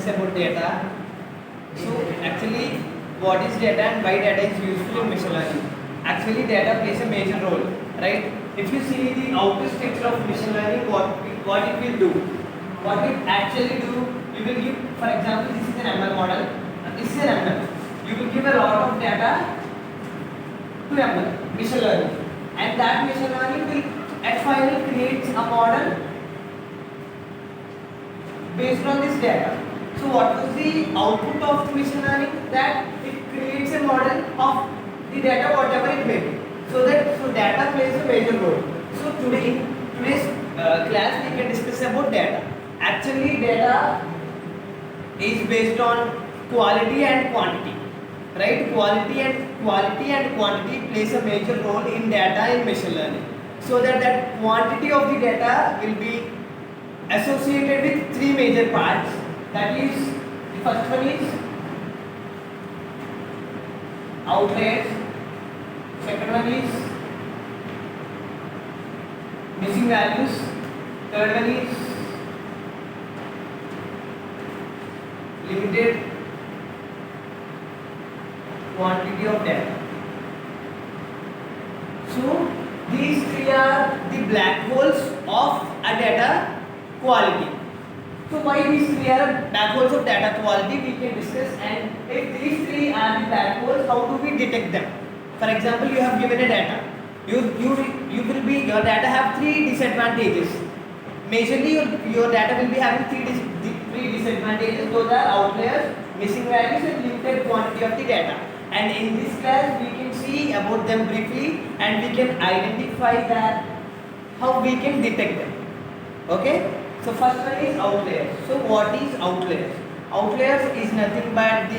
discuss about data. So actually, what is data and why data is useful in machine learning? Actually, data plays a major role, right? If you see the outer structure of machine learning, what it will do? What it actually do? You will give, for example, this is an ML model. This is an ML. You will give a lot of data to ML, machine learning, and that machine learning will at final creates a model based on this data. So what was the output of the machine learning? That it creates a model of the data whatever it may be. So data plays a major role. So today's class we can discuss about data. Actually data is based on quality and quantity, right? Quality and quantity plays a major role in data in machine learning. So that quantity of the data will be associated with three major parts. That is, the first one is outliers, second one is missing values, third one is limited quantity of data. So these three are the black holes of a data quality. So why these three are black holes of data quality we can discuss, and if these three are the black holes, how do we detect them? For example, you have given a data. Your data have three disadvantages. Majorly your data will be having three disadvantages. Those are outliers, missing values and limited quantity of the data. And in this class we can see about them briefly and we can identify that how we can detect them. Okay? So first one is outliers. So what is outliers? Outliers is nothing but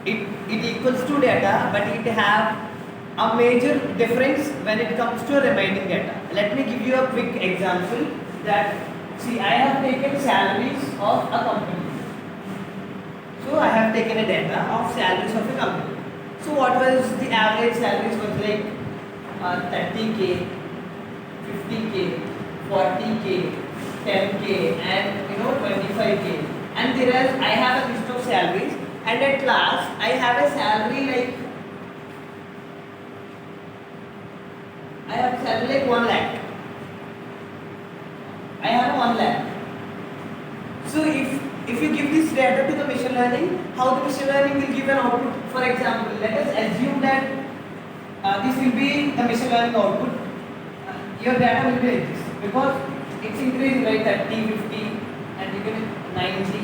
it equals to data, but it have a major difference when it comes to remaining data. Let me give you a quick example. That see, I have taken salaries of a company. So I have taken a data of salaries of a company. So what was the average salaries was like 30k, 50k, 40k, 10k and 25k, and whereas I have a list of salaries, and at last I have a salary like 1 lakh. I have 1 lakh. So if you give this data to the machine learning, how the machine learning will give an output? For example, let us assume that this will be the machine learning output. Your data will be like this because it's increasing like 30, 50 and even 90,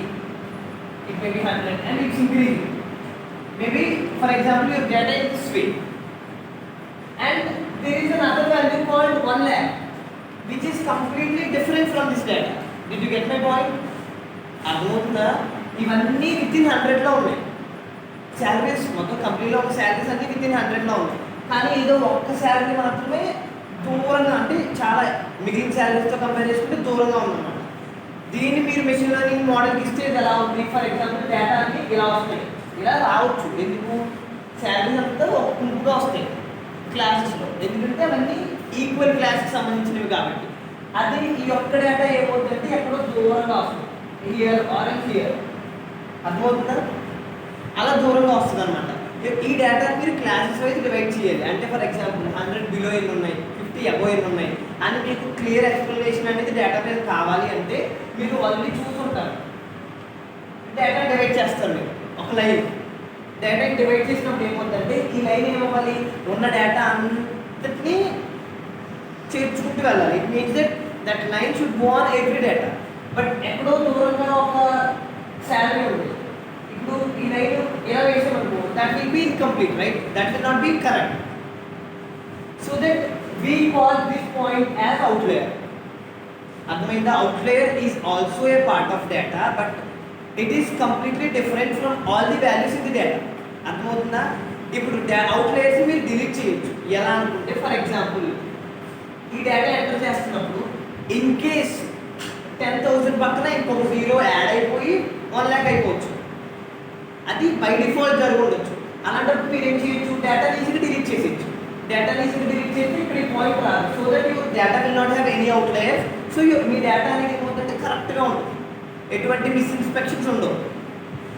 it may be 100 and it's increasing. Maybe for example your data is this way and there is another value called 1 lakh which is completely different from this data. Did you get my point? అర్థమవుతుందా? ఇవన్నీ with in 100లో ఉన్నాయి. Salaries మొత్తం కంపెనీలో ఒక salaries అన్నీ with in 100లో ఉన్నాయి. కానీ ఏదో ఒక్క శాలరీ మాత్రమే దూరంగా, అంటే చాలా మిగిలిన శాలరీస్తో కంపేర్ చేసుకుంటే దూరంగా ఉందన్నమాట. దీన్ని మీరు మెషిన్ లెర్నింగ్ మోడల్కి ఇస్తే ఎలా ఉంది? ఫర్ ఎగ్జాంపుల్ డేటా అన్ని ఇలా వస్తాయి, ఇలా రావచ్చు. ఎందుకు? శాలరీస్ అంతా ఒక గుంపుగా వస్తాయి క్లాసెస్లో, ఎందుకంటే అవన్నీ ఈక్వల్ క్లాస్కి సంబంధించినవి కాబట్టి. అది ఈ ఒక్క డేటా ఏమవుతుందంటే ఎక్కడో దూరంగా వస్తుంది, హియర్ ఆర్ హియర్. అర్థమవుతుందా? అలా దూరంగా వస్తుంది అనమాట. ఈ డేటా మీరు క్లాసెస్ వైజ్ డివైడ్ చేయాలి. అంటే ఫర్ ఎగ్జాంపుల్ 100 బిలో ఎన్ని ఉన్నాయి, 50 అబోవ్ ఎన్ని ఉన్నాయి అని మీకు క్లియర్ ఎక్స్ప్లెనేషన్ అనేది డేటా మీద కావాలి అంటే మీరు ఆల్రెడీ చూసుకుంటారు. డేటా డివైడ్ చేస్తారు మీరు ఒక లైన్. డేటా డివైడ్ చేసినప్పుడు ఏమవుతుందంటే ఈ లైన్ ఏమవ్వాలి? ఉన్న డేటా అంతటినీ చేర్చుకుంటూ వెళ్ళాలి. It means that line should go on every data. But ఎక్కడో దూరంగా ఒక శాలరీ ఉంది. ఇప్పుడు ఈ లైన్ ఎలా వేసామనుకో, that will be incomplete, right? That will not be correct. So that we call this point as outlier. అర్థమైందా? outlier is also a part of data but it is completely different from all the values in the data. అర్థమవుతుందా? ఇప్పుడు outliers మీరు delete చేయొచ్చు. ఎలా అనుకుంటే for example ఈ data enter చేస్తున్నప్పుడు in case 10,000 పక్కన ఇంకొక 0 యాడ్ అయిపోయి 1 lakh అయిపోవచ్చు. అది బై డిఫాల్ట్ జరిగి ఉండొచ్చు. అలాంటప్పుడు మీరు ఏం చేయొచ్చు? డేటా ఈజీగా డిలీట్ చేసేయచ్చు. డేటా ఈజీగా డిలీట్ చేస్తే ఇక్కడ ఈ పాయింట్ రాదు. So that your data will not have any outliers. So me data అనేది ఏమవుతుందంటే కరెక్ట్గా ఉంటుంది. ఎటువంటి మిస్ ఇన్స్పెక్షన్స్ ఉండవు.